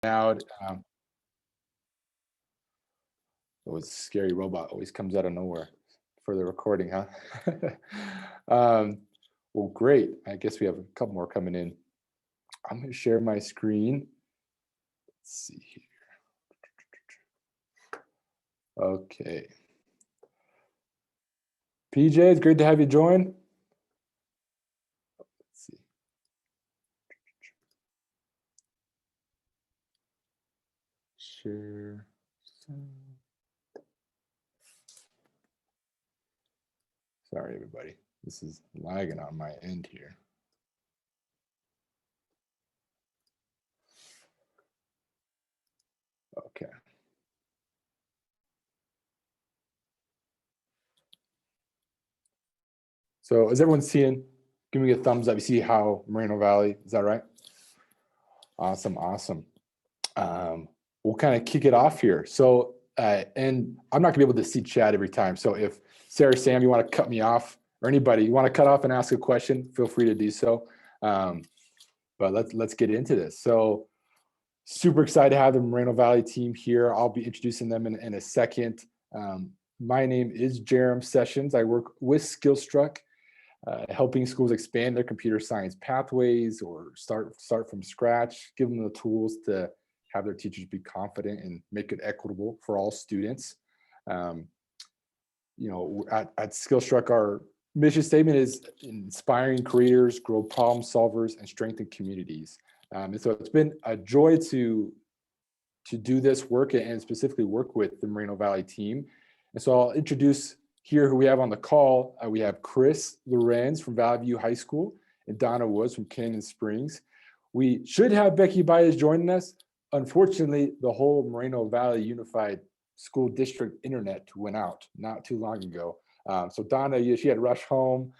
out. A scary robot always comes out of nowhere for the recording, huh? Well, great. I guess we have a couple more coming in. I'm going to share my screen. Let's see here. Okay. PJ, it's great to have you join. Let's see. Share. Sorry, everybody. This is lagging on my end here. Okay. So is everyone seeing? Give me a thumbs up. You see how Moreno Valley, is that right? Awesome, awesome. We'll kind of kick it off here. So, and I'm not gonna be able to see chat every time. So if Sarah, Sam, you want to cut me off, or anybody, you want to cut off and ask a question, feel free to do so. But let's get into this. So super excited to have the Moreno Valley team here. I'll be introducing them in a second. My name is Jerem Sessions. I work with Skillstruck, helping schools expand their computer science pathways or start from scratch, give them the tools to have their teachers be confident and make it equitable for all students. You know, at Skillstruck, our mission statement is inspiring creators, grow problem solvers, and strengthen communities. And so it's been a joy to do this work and specifically work with the Moreno Valley team. And so I'll introduce here who we have on the call. We have Chris Lorenz from Valley View High School and Donna Woods from Canyon Springs. We should have Becky Baez joining us. Unfortunately, the whole Moreno Valley Unified School District internet went out not too long ago. So Donna, she had to rush home.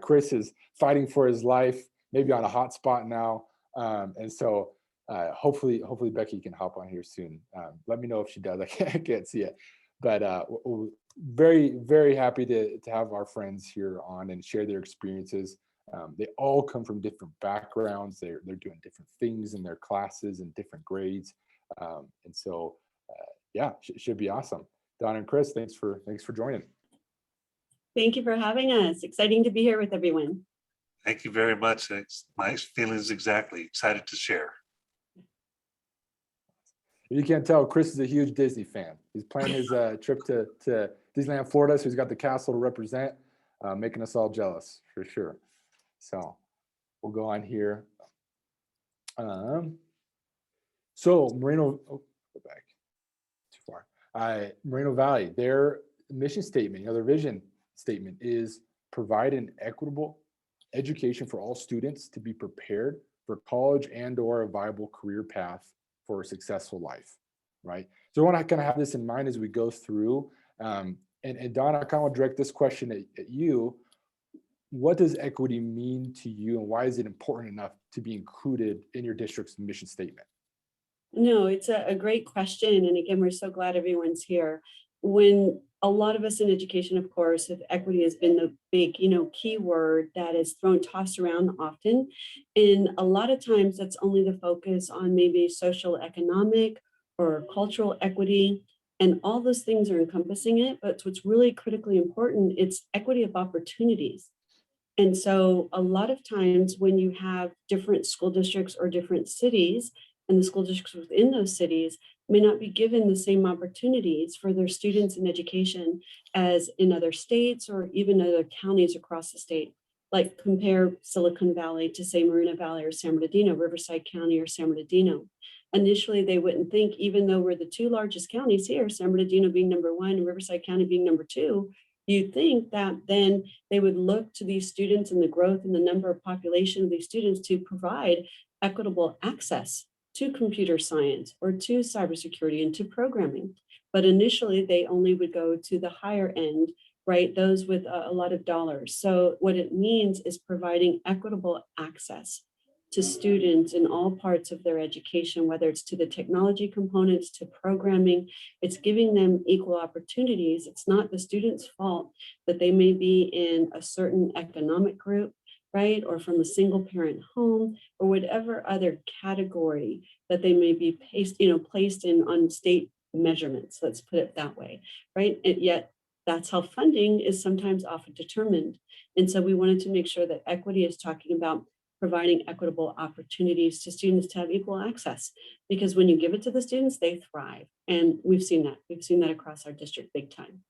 Chris is fighting for his life, maybe on a hot spot now. And so hopefully Becky can hop on here soon. Let me know if she does. I can't see it. But very, very happy to have our friends here on and share their experiences. They all come from different backgrounds. They're doing different things in their classes and different grades. And so, yeah, should be awesome. Don and Chris, thanks for joining. Thank you for having us. Exciting to be here with everyone. Thank you very much. It's my feelings exactly. Excited to share. You can't tell, Chris is a huge Disney fan. He's planning his trip to Disneyland, Florida, so he's got the castle to represent, making us all jealous for sure. So we'll go on here. So Moreno, go back too far. Moreno Valley, their mission statement, their vision statement is provide an equitable education for all students to be prepared for college and/or a viable career path for a successful life, right? So I want to kind of have this in mind as we go through. And Donna, I kind of want to direct this question at you. What does equity mean to you, and why is it important enough to be included in your district's mission statement? No, it's a great question. And again, we're so glad everyone's here. When a lot of us in education, of course, if equity has been the big, key word that is tossed around often. And a lot of times that's only the focus on maybe social, economic, or cultural equity. And all those things are encompassing it. But what's really critically important, it's equity of opportunities. And so a lot of times when you have different school districts or different cities, and the school districts within those cities may not be given the same opportunities for their students in education as in other states or even other counties across the state. Like compare Silicon Valley to say Moreno Valley or San Bernardino, Riverside County or San Bernardino. Initially, they wouldn't think, even though we're the two largest counties here, San Bernardino being number one and Riverside County being number two, you'd think that then they would look to these students and the growth and the number of population of these students to provide equitable access to computer science or to cybersecurity and to programming. But initially they only would go to the higher end, right? Those with a lot of dollars. So what it means is providing equitable access to students in all parts of their education, whether it's to the technology components, to programming, it's giving them equal opportunities. It's not the student's fault that they may be in a certain economic group, right? Or from a single parent home, or whatever other category that they may be placed in on state measurements, let's put it that way, right? And yet that's how funding is sometimes often determined. And so we wanted to make sure that equity is talking about providing equitable opportunities to students to have equal access, because when you give it to the students, they thrive. And we've seen that. We've seen that across our district big time.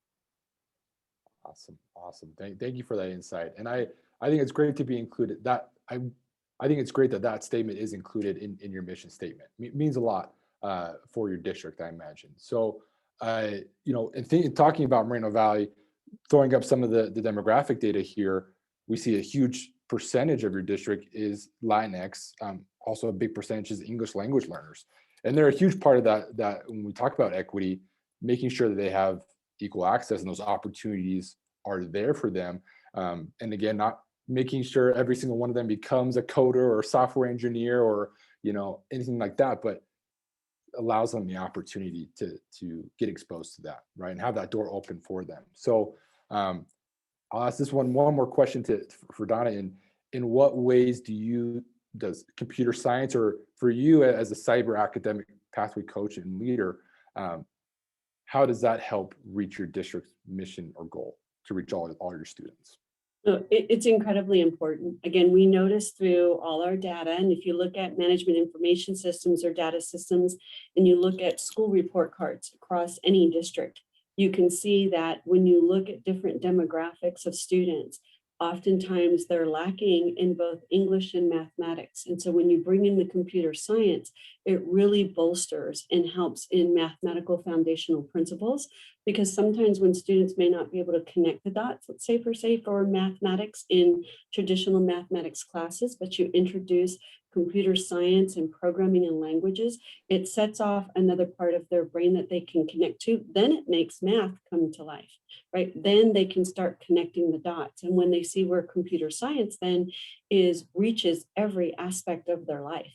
Awesome, awesome. Thank you for that insight. And I think it's great to be included. I think it's great that that statement is included in your mission statement. It means a lot for your district, I imagine. So, and talking about Moreno Valley, throwing up some of the demographic data here, we see a huge percentage of your district is Latinx. Also, a big percentage is English language learners, and they're a huge part of that when we talk about equity, making sure that they have equal access and those opportunities are there for them. And again, not making sure every single one of them becomes a coder or a software engineer or anything like that, but allows them the opportunity to get exposed to that, right, and have that door open for them. So I'll ask this one more question for Donna. In what ways does computer science, or for you as a cyber academic pathway coach and leader, how does that help reach your district's mission or goal to reach all your students? So it's incredibly important. Again, we notice through all our data, and if you look at management information systems or data systems, and you look at school report cards across any district, you can see that when you look at different demographics of students, oftentimes they're lacking in both English and mathematics. And so when you bring in the computer science, it really bolsters and helps in mathematical foundational principles, because sometimes when students may not be able to connect the dots, let's say for mathematics in traditional mathematics classes, but you introduce computer science and programming and languages, it sets off another part of their brain that they can connect to. Then it makes math come to life, right? Then they can start connecting the dots. And when they see where computer science then reaches every aspect of their life.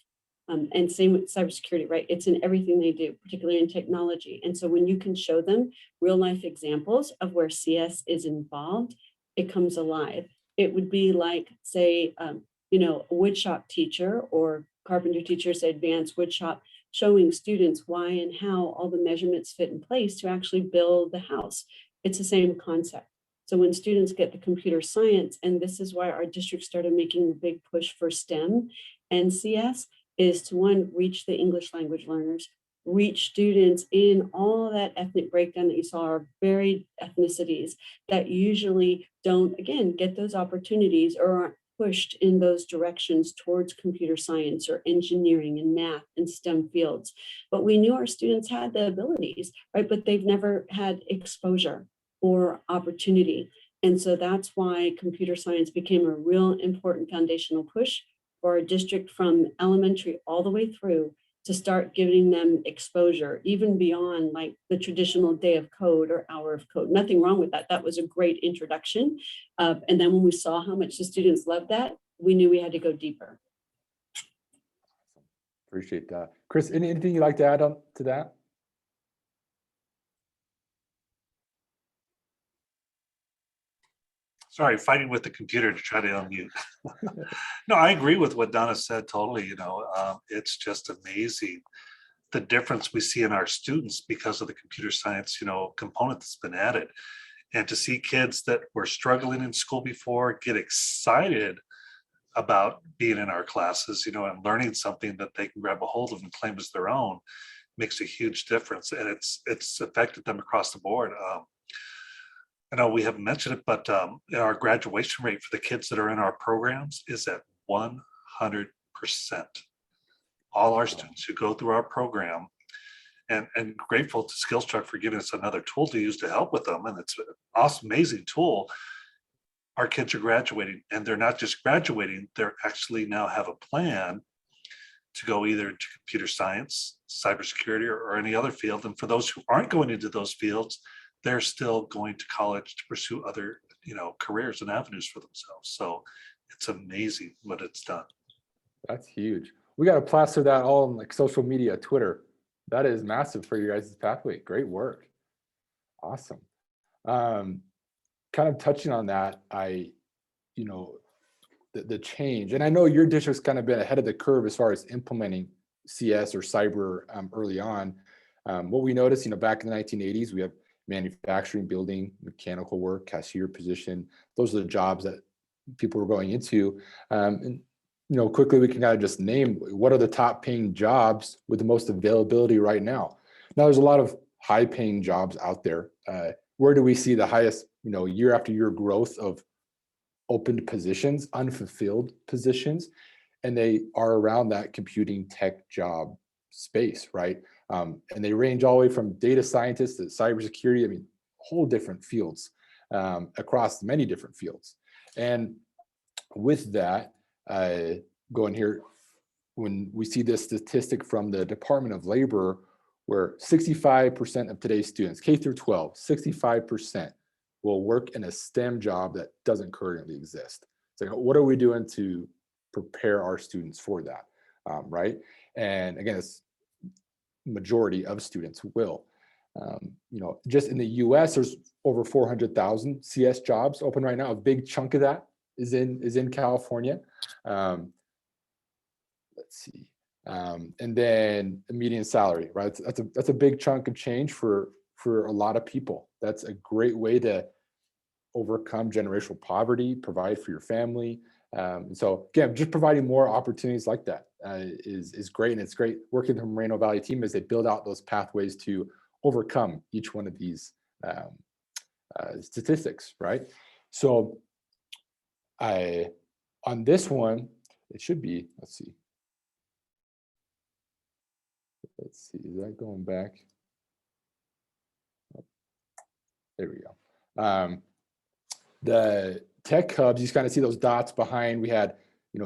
And same with cybersecurity, right? It's in everything they do, particularly in technology. And so when you can show them real life examples of where CS is involved, it comes alive. It would be like, say, a woodshop teacher or carpenter teacher, say advanced woodshop, showing students why and how all the measurements fit in place to actually build the house. It's the same concept. So when students get the computer science, and this is why our district started making the big push for STEM and CS, is to one, reach the English language learners, reach students in all that ethnic breakdown that you saw, are varied ethnicities that usually don't, again, get those opportunities or aren't pushed in those directions towards computer science or engineering and math and STEM fields. But we knew our students had the abilities, right? But they've never had exposure or opportunity. And so that's why computer science became a real important foundational push for our district from elementary all the way through, to start giving them exposure, even beyond like the traditional day of code or hour of code. Nothing wrong with that. That was a great introduction. And then when we saw how much the students loved that, we knew we had to go deeper. Appreciate that. Chris, anything you'd like to add on to that? Sorry, fighting with the computer to try to unmute. No, I agree with what Donna said totally. It's just amazing the difference we see in our students because of the computer science, component that's been added. And to see kids that were struggling in school before get excited about being in our classes, and learning something that they can grab a hold of and claim as their own makes a huge difference. And it's affected them across the board. I know we haven't mentioned it, but our graduation rate for the kids that are in our programs is at 100%. All our students who go through our program, and grateful to SkillsTruck for giving us another tool to use to help with them. And it's an awesome, amazing tool. Our kids are graduating, and they're not just graduating, they're actually now have a plan to go either into computer science, cybersecurity, or any other field. And for those who aren't going into those fields, they're still going to college to pursue other, careers and avenues for themselves. So it's amazing what it's done. That's huge. We got to plaster that all on like social media, Twitter. That is massive for your guys' pathway. Great work. Awesome. Kind of touching on that, the change. And I know your district's kind of been ahead of the curve as far as implementing CS or cyber early on. What we noticed, back in the 1980s, we have manufacturing, building, mechanical work, cashier position. Those are the jobs that people were going into. And quickly we can kind of just name what are the top paying jobs with the most availability right now. Now there's a lot of high paying jobs out there. Where do we see the highest, year after year growth of opened positions, unfulfilled positions? And they are around that computing tech job space, right? And they range all the way from data scientists to cybersecurity. I mean, whole different fields across many different fields. And with that, going here, when we see this statistic from the Department of Labor, where 65% of today's students, K through 12, 65% will work in a STEM job that doesn't currently exist. So what are we doing to prepare our students for that, right? And again, it's majority of students will. Just in the US, there's over 400,000 CS jobs open right now. A big chunk of that is in California. Let's see. And then the median salary, right? That's a big chunk of change for a lot of people. That's a great way to overcome generational poverty, provide for your family. So again, just providing more opportunities like that is great. And it's great working with the Moreno Valley team as they build out those pathways to overcome each one of these statistics, right? So on this one, it should be, let's see, is that going back? Oh, there we go. The tech hubs, you kind of see those dots behind. We had,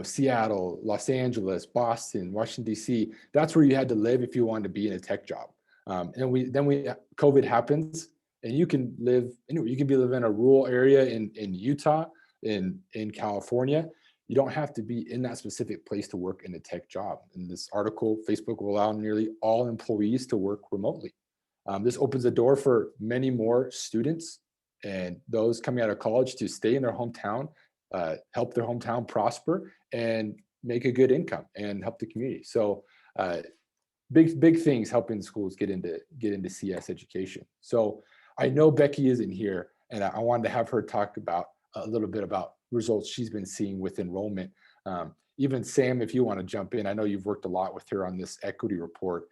Seattle, Los Angeles, Boston, Washington, D.C. That's where you had to live if you wanted to be in a tech job. And COVID happens, and you can live anywhere. You can be living in a rural area in Utah, in California. You don't have to be in that specific place to work in a tech job. In this article, Facebook will allow nearly all employees to work remotely. This opens the door for many more students and those coming out of college to stay in their hometown, help their hometown prosper, and make a good income and help the community. So big things helping schools get into CS education. So I know Becky isn't here, and I wanted to have her talk about a little bit about results she's been seeing with enrollment. Even Sam, if you want to jump in, I know you've worked a lot with her on this equity report.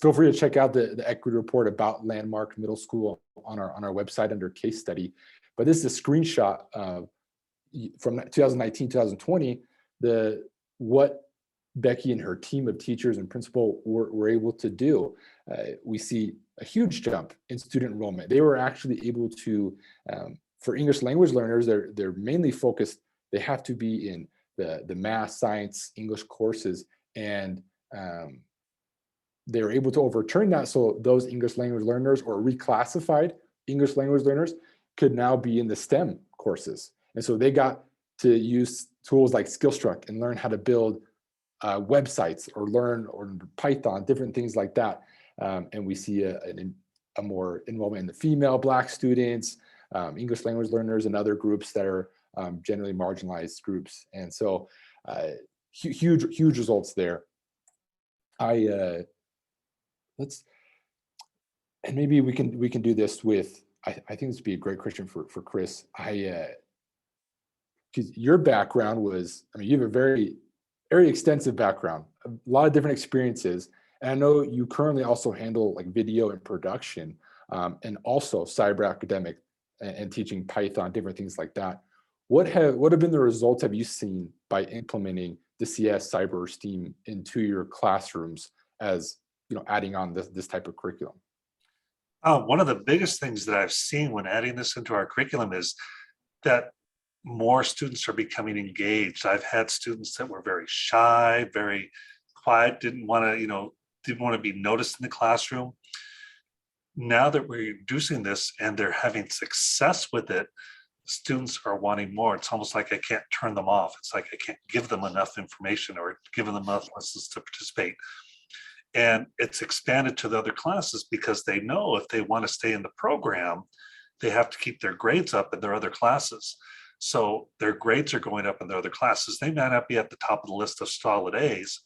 Feel free to check out the equity report about Landmark Middle School on our website under case study. But this is a screenshot from 2019, 2020, what Becky and her team of teachers and principal were able to do. We see a huge jump in student enrollment. They were actually able to, for English language learners, they're mainly focused, they have to be in the math, science, English courses, and they were able to overturn that so those English language learners or reclassified English language learners could now be in the STEM courses. And so they got to use tools like Skillstruck and learn how to build websites or learn or Python, different things like that. And we see a more enrollment in the female Black students, English language learners, and other groups that are generally marginalized groups. And so huge results there. And maybe we can do this with, I think this would be a great question for Chris. Because your background was, you have a very extensive background, a lot of different experiences. And I know you currently also handle like video and production, and also cyber academic and teaching Python, different things like that. What have been the results have you seen by implementing the CS cyber or STEAM into your classrooms as adding on this type of curriculum? One of the biggest things that I've seen when adding this into our curriculum is that more students are becoming engaged. I've had students that were very shy, very quiet, didn't want to be noticed in the classroom. Now that we're introducing this and they're having success with it, students are wanting more. It's almost like I can't turn them off. It's like I can't give them enough information or give them enough lessons to participate. And it's expanded to the other classes because they know if they want to stay in the program, they have to keep their grades up in their other classes. So their grades are going up in their other classes. They may not be at the top of the list of solid A's,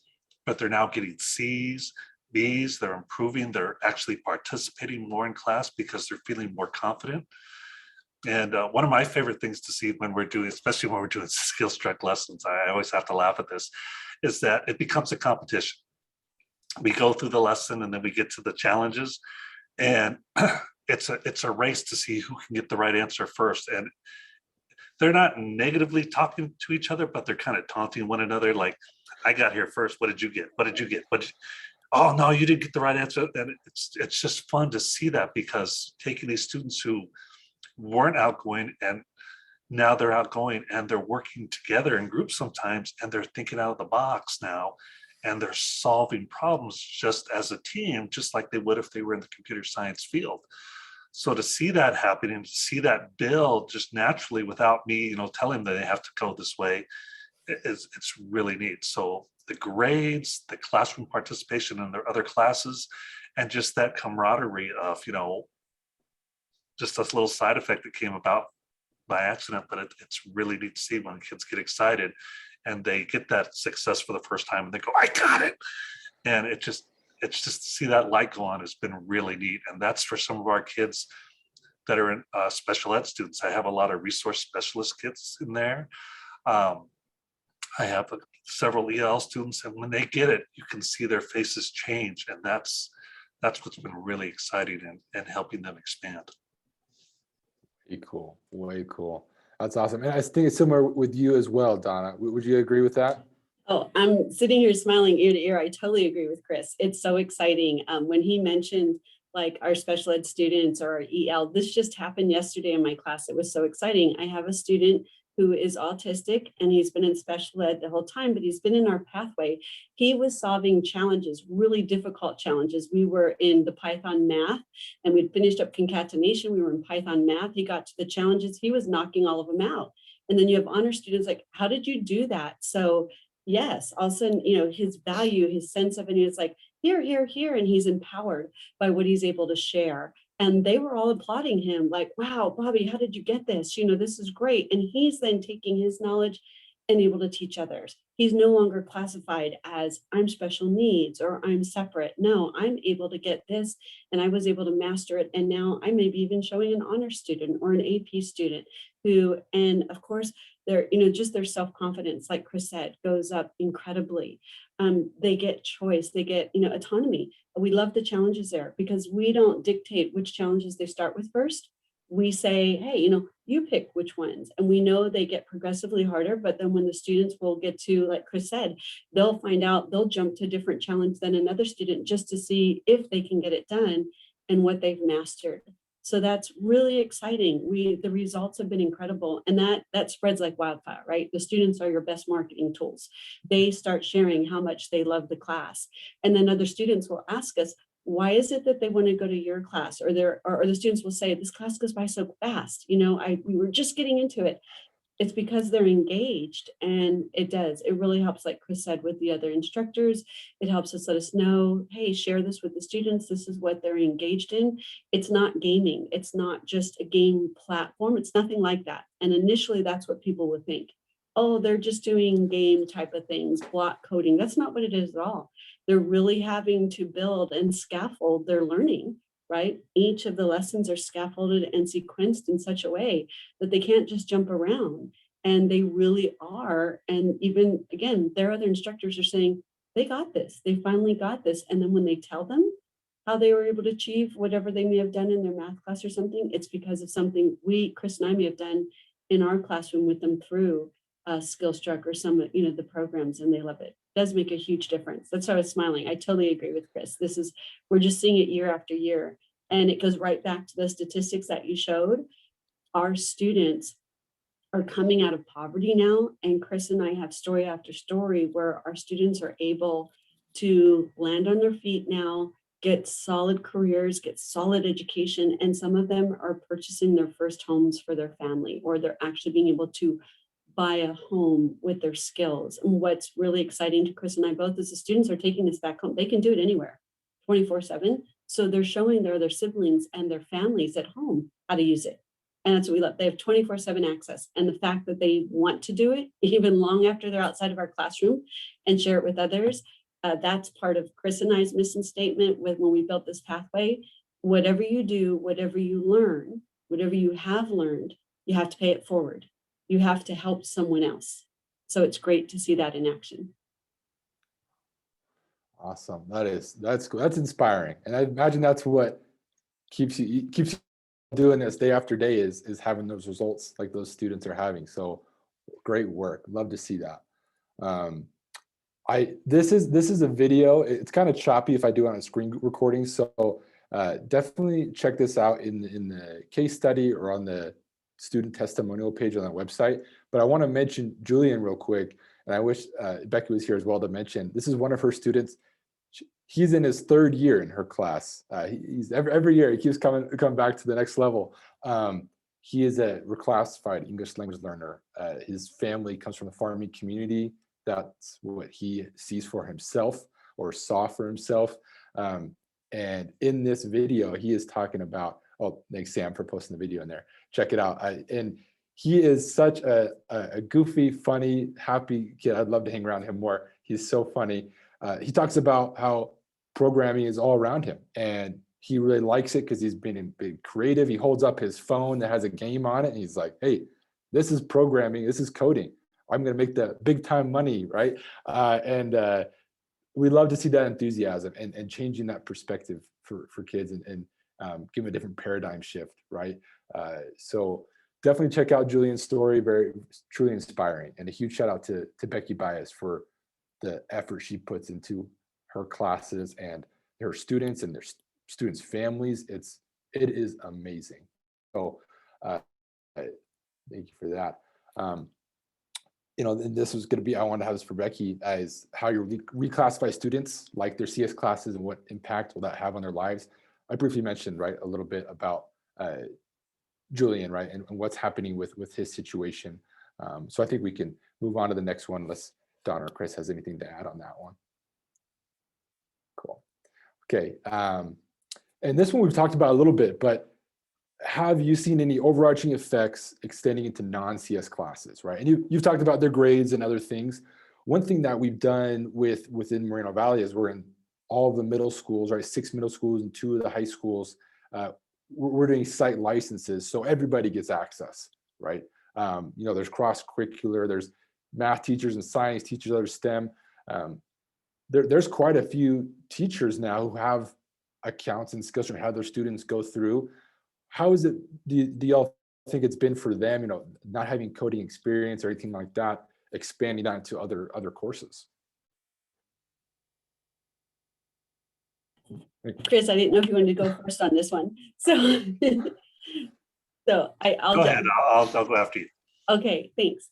but they're now getting C's, B's, they're improving, they're actually participating more in class because they're feeling more confident. And one of my favorite things to see when we're doing, especially when we're doing skill struck lessons, I always have to laugh at this, is that it becomes a competition. We go through the lesson and then we get to the challenges, and it's a race to see who can get the right answer first. And they're not negatively talking to each other, but they're kind of taunting one another. Like, I got here first. What did you get? What did you get? Oh no, you didn't get the right answer. And it's just fun to see that, because taking these students who weren't outgoing and now they're outgoing and they're working together in groups sometimes, and they're thinking out of the box now, and they're solving problems just as a team, just like they would if they were in the computer science field. So to see that happening, to see that build just naturally without me, telling them they have to go this way, it's really neat. So the grades, the classroom participation in their other classes, and just that camaraderie of, just this little side effect that came about by accident, but it's really neat to see when kids get excited and they get that success for the first time and they go, I got it. And it's just to see that light go on has been really neat. And that's for some of our kids that are in special ed students. I have a lot of resource specialist kids in there. I have several EL students, and when they get it, you can see their faces change. And that's what's been really exciting and helping them expand. Way cool. Way cool. That's awesome. And I think it's similar with you as well, Donna. Would you agree with that? Oh, I'm sitting here smiling ear to ear. I totally agree with Chris. It's so exciting. When he mentioned like our special ed students or our EL, this just happened yesterday in my class. It was so exciting. I have a student who is autistic, and he's been in special ed the whole time, but he's been in our pathway. He was solving challenges, really difficult challenges. We were in the Python math, and we'd finished up concatenation. We were in Python math. He got to the challenges. He was knocking all of them out. And then you have honor students like, how did you do that? So yes, all of a sudden, his value, his sense of it, is like, here, here, here. And he's empowered by what he's able to share. And they were all applauding him like, wow, Bobby, how did you get this? This is great. And he's then taking his knowledge and able to teach others. He's no longer classified as I'm special needs or I'm separate. No, I'm able to get this, and I was able to master it. And now I may be even showing an honor student or an AP student who, and of course, just their self-confidence, like Chris said, goes up incredibly. They get choice, they get, autonomy. We love the challenges there because we don't dictate which challenges they start with first. We say, hey, you pick which ones. And we know they get progressively harder, but then when the students will get to, like Chris said, they'll find out, they'll jump to a different challenge than another student just to see if they can get it done and what they've mastered. So that's really exciting. The results have been incredible, and that spreads like wildfire, right? The students are your best marketing tools. They start sharing how much they love the class. And then other students will ask us, why is it that they want to go to your class? Or the students will say, this class goes by so fast. We were just getting into it. It's because they're engaged, and it does. It really helps, like Chris said, with the other instructors. It helps us let us know, hey, share this with the students. This is what they're engaged in. It's not gaming. It's not just a game platform. It's nothing like that. And initially, that's what people would think. Oh, they're just doing game type of things, block coding. That's not what it is at all. They're really having to build and scaffold their learning, right? Each of the lessons are scaffolded and sequenced in such a way that they can't just jump around. And they really are. And even, again, their other instructors are saying, they got this. They finally got this. And then when they tell them how they were able to achieve whatever they may have done in their math class or something, it's because of something Chris and I may have done in our classroom with them through Skillstruck or some, the programs, and they love it. It does make a huge difference. That's why I was smiling. I totally agree with Chris. We're just seeing it year after year. And it goes right back to the statistics that you showed. Our students are coming out of poverty now. And Chris and I have story after story where our students are able to land on their feet now, get solid careers, get solid education. And some of them are purchasing their first homes for their family, or they're actually being able to buy a home with their skills. And what's really exciting to Chris and I both is the students are taking this back home. They can do it anywhere, 24/7. So they're showing their siblings and their families at home how to use it. And that's what we love. They have 24/7 access. And the fact that they want to do it, even long after they're outside of our classroom and share it with others, that's part of Chris and I's mission statement when we built this pathway. Whatever you do, whatever you learn, whatever you have learned, you have to pay it forward. You have to help someone else. So it's great to see that in action. Awesome. That's cool. That's inspiring. And I imagine that's what keeps you doing this day after day is having those results like those students are having. So great work. Love to see that. This is a video. It's kind of choppy if I do it on a screen recording. So definitely check this out in the case study or on the student testimonial page on that website. But I want to mention Julian real quick, and I wish Becky was here as well to mention. This is one of her students. He's in his 3rd year in her class. He's every year he keeps coming back to the next level. He is a reclassified English language learner. His family comes from a farming community. That's what he sees for himself or saw for himself. And in this video, he is talking about, oh, thanks Sam for posting the video in there. Check it out. And he is such a goofy, funny, happy kid. I'd love to hang around him more. He's so funny. He talks about how programming is all around him, and he really likes it because he's been creative. He holds up his phone that has a game on it, and he's like, hey, this is programming, this is coding. I'm going to make the big time money, right? We love to see that enthusiasm and changing that perspective for kids and give them a different paradigm shift, right? So definitely check out Julian's story, very truly inspiring. And a huge shout out to Becky Bias for the effort she puts into her classes and her students and their students' families. It is amazing. So thank you for that. And this was going to be, I want to have this for Becky, as how you reclassify students, like their CS classes, and what impact will that have on their lives. I briefly mentioned, right, a little bit about Julian, right, and what's happening with his situation. So I think we can move on to the next one unless Don or Chris has anything to add on that one. Cool. Okay. And this one we've talked about a little bit, but have you seen any overarching effects extending into non-CS classes, right? And you've talked about their grades and other things. One thing that we've done within Moreno Valley is we're in all of the middle schools, right? 6 middle schools and 2 of the high schools. We're doing site licenses, so everybody gets access, right? There's cross-curricular, there's math teachers and science teachers, other STEM. There's quite a few teachers now who have accounts and skills and have their students go through. How is it, do y'all think it's been for them, not having coding experience or anything like that, expanding that into other courses? Chris, I didn't know if you wanted to go first on this one. So, I'll go ahead. I'll go after you. Okay, thanks.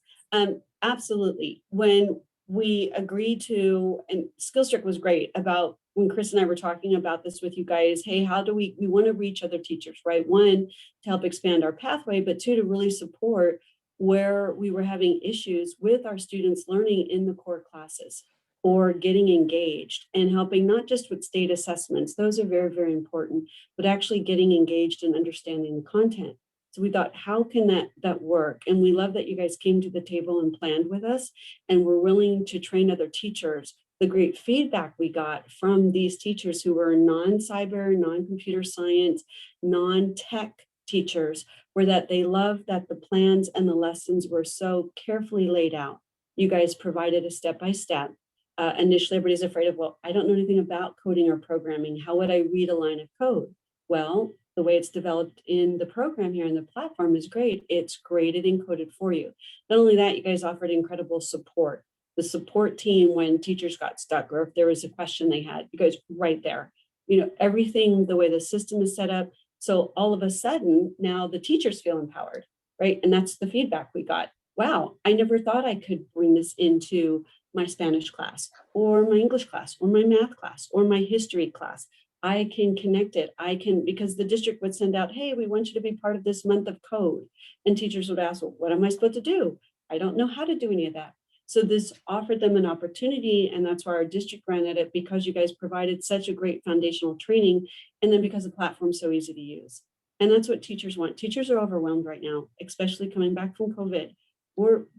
Absolutely. When we agreed to, and Skillstrick was great about when Chris and I were talking about this with you guys, hey, how do we want to reach other teachers, right? 1, to help expand our pathway, but 2, to really support where we were having issues with our students learning in the core classes or getting engaged and helping not just with state assessments, those are very, very important, but actually getting engaged and understanding the content. So we thought, how can that work? And we love that you guys came to the table and planned with us, and we're willing to train other teachers. The great feedback we got from these teachers who were non-cyber, non-computer science, non-tech teachers were that they loved that the plans and the lessons were so carefully laid out. You guys provided a step-by-step. Initially, everybody's afraid of, well, I don't know anything about coding or programming. How would I read a line of code? Well, the way it's developed in the program here in the platform is great. It's graded and coded for you. Not only that, you guys offered incredible support. The support team, when teachers got stuck or if there was a question they had, you guys right there. Everything, the way the system is set up. So all of a sudden, now the teachers feel empowered, right? And that's the feedback we got. Wow, I never thought I could bring this into my Spanish class or my English class or my math class or my history class. I can connect it. Because the district would send out, hey, we want you to be part of this month of code. And teachers would ask, well, what am I supposed to do? I don't know how to do any of that. So this offered them an opportunity, and that's why our district ran at it, because you guys provided such a great foundational training, and then because the platform's so easy to use. And that's what teachers want. Teachers are overwhelmed right now, especially coming back from COVID.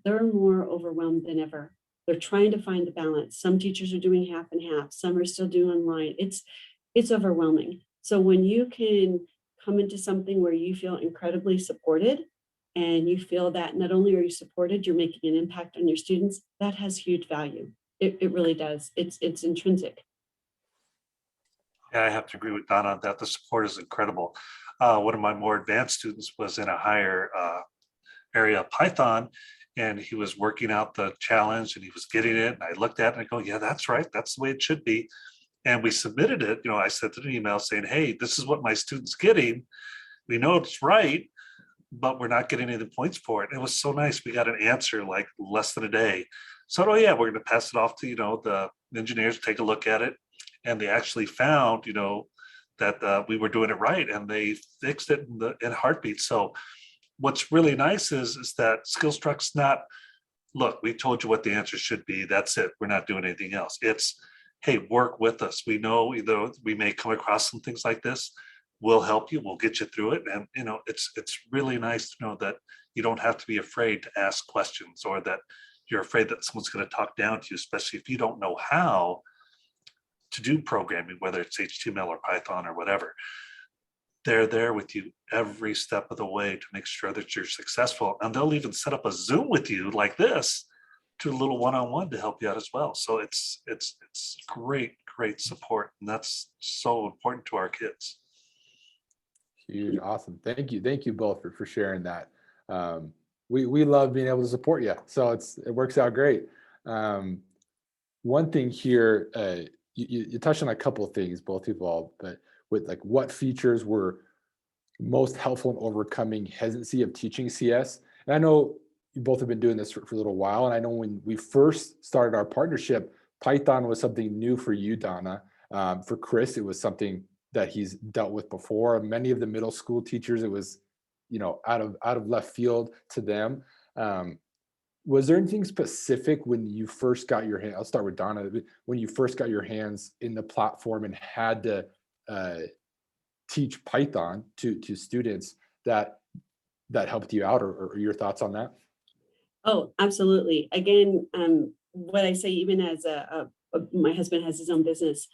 They're more overwhelmed than ever. They're trying to find the balance. Some teachers are doing half and half. Some are still doing online. It's overwhelming. So when you can come into something where you feel incredibly supported and you feel that not only are you supported, you're making an impact on your students, that has huge value. It really does. It's intrinsic. Yeah, I have to agree with Donna on that. The support is incredible. One of my more advanced students was in a higher area of Python, and he was working out the challenge and he was getting it. And I looked at it and I go, yeah, that's right. That's the way it should be. And we submitted it. You know, I sent an email saying, hey, this is what my student's getting. We know it's right, but we're not getting any of the points for it. It was so nice. We got an answer like less than a day. So, oh yeah, we're going to pass it off to, the engineers, take a look at it. And they actually found, that we were doing it right, and they fixed it in a heartbeat. So what's really nice is that SkillStruck's not, look, we told you what the answer should be. That's it. We're not doing anything else. It's, hey, work with us. We know either we may come across some things like this. We'll help you. We'll get you through it. And it's really nice to know that you don't have to be afraid to ask questions, or that you're afraid that someone's going to talk down to you, especially if you don't know how to do programming, whether it's HTML or Python or whatever. They're there with you every step of the way to make sure that you're successful. And they'll even set up a Zoom with you like this to a little one-on-one to help you out as well. So it's great support. And that's so important to our kids. Huge. Awesome. Thank you both for sharing that. We love being able to support you. So it works out great. One thing here, you touched on a couple of things, both of you all, but with like what features were most helpful in overcoming hesitancy of teaching CS. And I know you both have been doing this for a little while. And I know when we first started our partnership, Python was something new for you, Donna. For Chris, it was something that he's dealt with before. Many of the middle school teachers, it was, out of left field to them. Was there anything specific when you first got your hand? I'll start with Donna. When you first got your hands in the platform and had to teach Python to students, that helped you out, or your thoughts on that? Oh, absolutely. Again, what I say, even as my husband has his own business,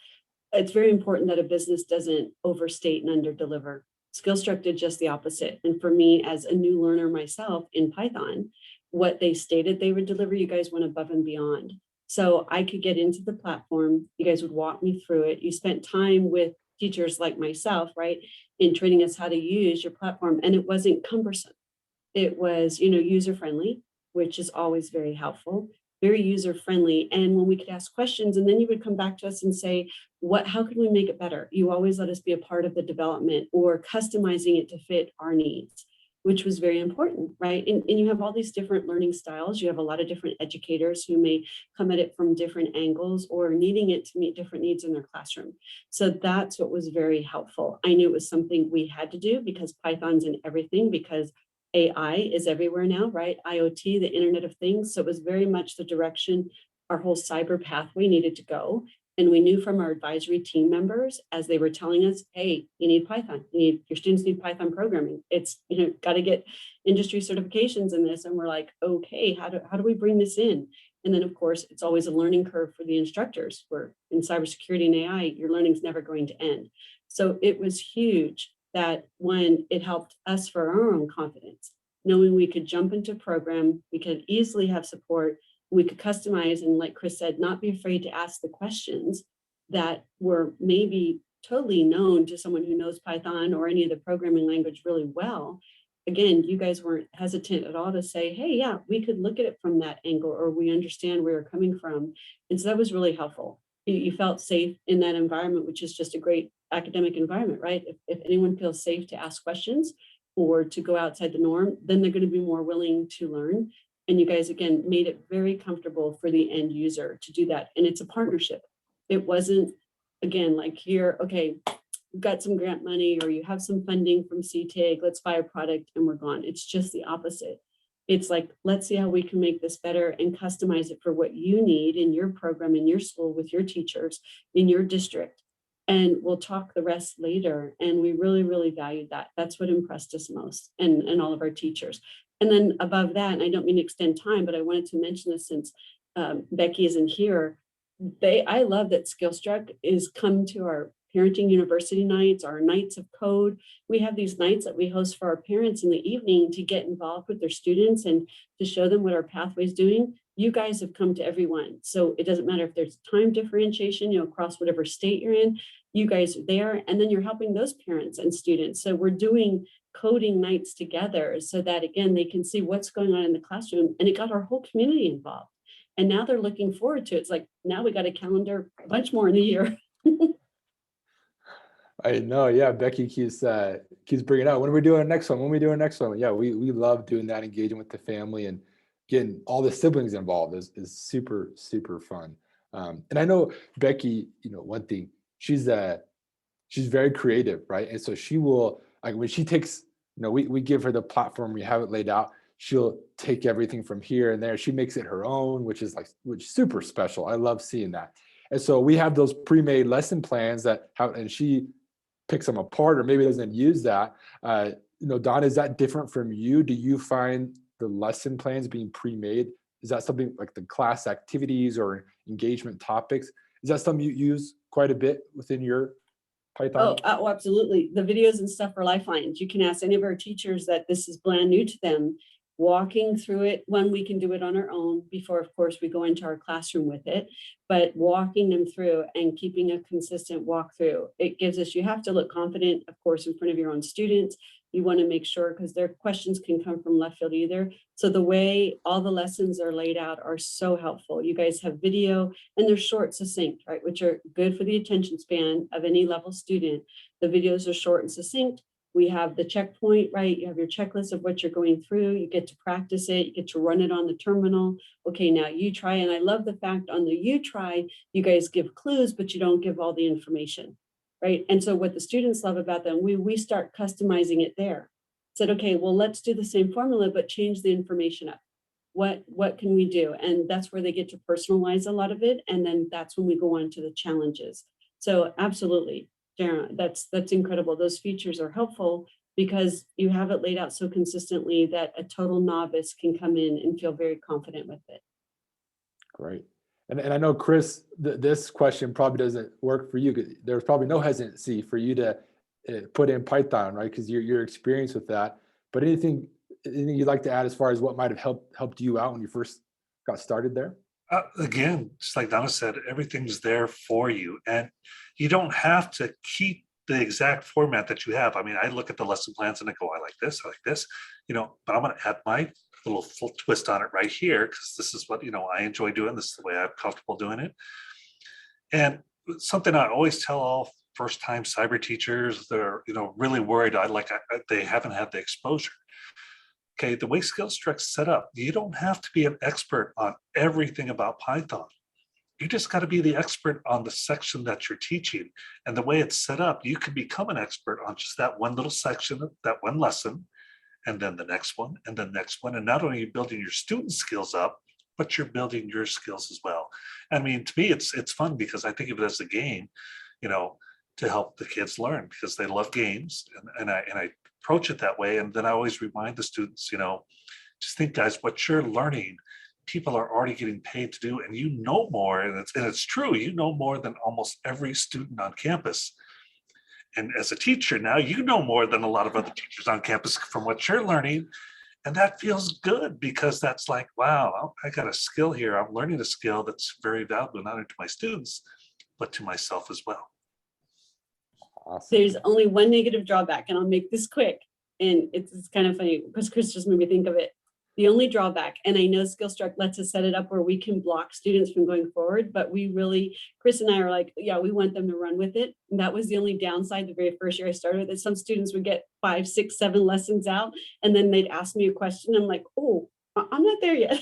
it's very important that a business doesn't overstate and underdeliver. SkillStruck did just the opposite. And for me, as a new learner myself in Python, what they stated they would deliver, you guys went above and beyond. So I could get into the platform, you guys would walk me through it. You spent time with teachers like myself, right, in training us how to use your platform. And it wasn't cumbersome. It was, user-friendly, which is always very helpful, very user-friendly. And when we could ask questions, and then you would come back to us and say, how can we make it better? You always let us be a part of the development or customizing it to fit our needs, which was very important, right? And you have all these different learning styles. You have a lot of different educators who may come at it from different angles or needing it to meet different needs in their classroom. So that's what was very helpful. I knew it was something we had to do because Python's in everything, because AI is everywhere now, right? IoT, the Internet of Things. So it was very much the direction our whole cyber pathway needed to go. And we knew from our advisory team members, as they were telling us, hey, you need Python, your students need Python programming. It's, got to get industry certifications in this. And we're like, okay, how do we bring this in? And then of course, it's always a learning curve for the instructors, where in cybersecurity and AI, your learning's never going to end. So it was huge that when it helped us for our own confidence, knowing we could jump into program, we could easily have support, we could customize, and like Chris said, not be afraid to ask the questions that were maybe totally known to someone who knows Python or any of the programming language really well. Again, you guys weren't hesitant at all to say, hey, yeah, we could look at it from that angle, or we understand where you're coming from. And so that was really helpful. You felt safe in that environment, which is just a great academic environment, right? If anyone feels safe to ask questions or to go outside the norm, then they're going to be more willing to learn. And you guys, again, made it very comfortable for the end user to do that. And it's a partnership. It wasn't, again, like here, okay, we've got some grant money, or you have some funding from CTAG, let's buy a product and we're gone. It's just the opposite. It's like, let's see how we can make this better and customize it for what you need in your program, in your school, with your teachers, in your district. and we'll talk the rest later. And we really, really valued that. That's what impressed us most, and all of our teachers. And then above that, and I don't mean to extend time, but I wanted to mention this since Becky isn't here. I love that Skillstruck is come to our parenting university nights, our nights of code. We have these nights that we host for our parents in the evening to get involved with their students and to show them what our pathway is doing. You guys have come to everyone. So it doesn't matter if there's time differentiation, across whatever state you're in, you guys are there, and then you're helping those parents and students. So we're doing coding nights together so that, again, they can see what's going on in the classroom, and it got our whole community involved. And now they're looking forward to it. It's like, now we got a calendar a bunch more in the year. I know, yeah. Becky keeps bringing it up. When are we doing the next one? When are we doing the next one? Yeah, we love doing that, engaging with the family and getting all the siblings involved is super, super fun. And I know Becky, one thing, she's very creative, right? And so she will, like, when she takes, we give her the platform, we have it laid out. She'll take everything from here and there. She makes it her own, which is super special. I love seeing that. And so we have those pre-made lesson plans and she picks them apart, or maybe doesn't use that. Don, is that different from you? Do you find the lesson plans being pre-made? Is that something like the class activities or engagement topics? Is that something you use quite a bit within your Python? Oh, absolutely. The videos and stuff are lifelines. You can ask any of our teachers that this is brand new to them. Walking through it, when we can do it on our own before, of course, we go into our classroom with it, but walking them through and keeping a consistent walkthrough, it gives us, you have to look confident, of course, in front of your own students. You want to make sure, because their questions can come from left field either. So the way all the lessons are laid out are so helpful. You guys have video, and they're short, succinct, right, which are good for the attention span of any level student. The videos are short and succinct. We have the checkpoint, right? You have your checklist of what you're going through. You get to practice it. You get to run it on the terminal. Okay, now you try. And I love the fact on the you try, you guys give clues, but you don't give all the information, right? And so what the students love about them, we start customizing it there. Said, okay, well, let's do the same formula, but change the information up. What can we do? And that's where they get to personalize a lot of it. And then that's when we go on to the challenges. So absolutely. Darren, that's incredible. Those features are helpful because you have it laid out so consistently that a total novice can come in and feel very confident with it. Great. And I know, Chris, this question probably doesn't work for you. There's probably no hesitancy for you to put in Python, right? Because your experience with that. But anything you'd like to add as far as what might have helped you out when you first got started there? Again, just like Donna said, everything's there for you, and you don't have to keep the exact format that you have. I mean, I look at the lesson plans and I go, I like this, but I'm going to add my little full twist on it right here because this is what I enjoy doing. This is the way I'm comfortable doing it. And something I always tell all first-time cyber teachers, they're really worried. They haven't had the exposure. Okay, the way Skillstruck's set up, you don't have to be an expert on everything about Python. You just got to be the expert on the section that you're teaching. And the way it's set up, you can become an expert on just that one little section, that one lesson, and then the next one, and the next one. And not only are you building your student skills up, but you're building your skills as well. I mean, to me, it's fun because I think of it as a game, to help the kids learn because they love games. And I approach it that way. And then I always remind the students, just think, guys, what you're learning, people are already getting paid to do, and more. And it's true, more than almost every student on campus. And as a teacher now, more than a lot of other teachers on campus from what you're learning. And that feels good because that's like, wow, I got a skill here. I'm learning a skill that's very valuable, not only to my students, but to myself as well. Awesome. There's only one negative drawback, and I'll make this quick. And it's kind of funny because Chris just made me think of it. The only drawback, and I know Skillstruck lets us set it up where we can block students from going forward, but Chris and I are like, yeah, we want them to run with it. And that was the only downside the very first year I started, that some students would get 5, 6, 7 lessons out, and then they'd ask me a question. I'm like, oh, I'm not there yet.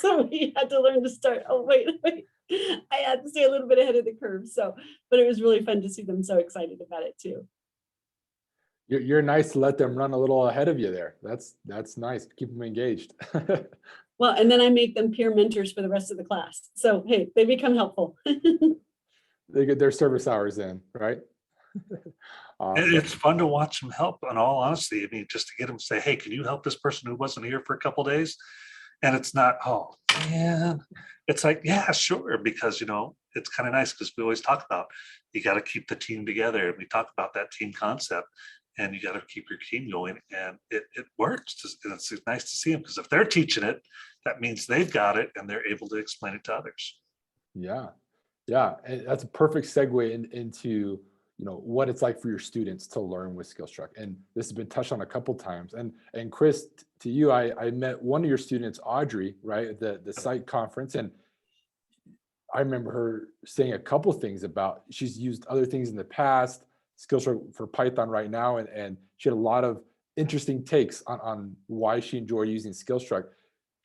So we had to learn to start. Oh, wait. I had to stay a little bit ahead of the curve. But it was really fun to see them so excited about it too. You're nice to let them run a little ahead of you there. That's nice. Keep them engaged. Well, and then I make them peer mentors for the rest of the class. So, hey, they become helpful. they get their service hours in, right? And Awesome. it's fun to watch them help, in all honesty. I mean, just to get them to say, hey, can you help this person who wasn't here for a couple days? And it's not, oh man, it's like, yeah, sure, because it's kind of nice because we always talk about you got to keep the team together, and we talk about that team concept, and you got to keep your team going, and it works. And it's nice to see them, because if they're teaching it, that means they've got it and they're able to explain it to others. Yeah, yeah, and that's a perfect segue into what it's like for your students to learn with SkillStruck. And this has been touched on a couple times. And Chris, to you, I met one of your students, Audrey, right, at the site conference, and I remember her saying a couple things about she's used other things in the past, SkillStruck for Python right now, and she had a lot of interesting takes on why she enjoyed using SkillStruck.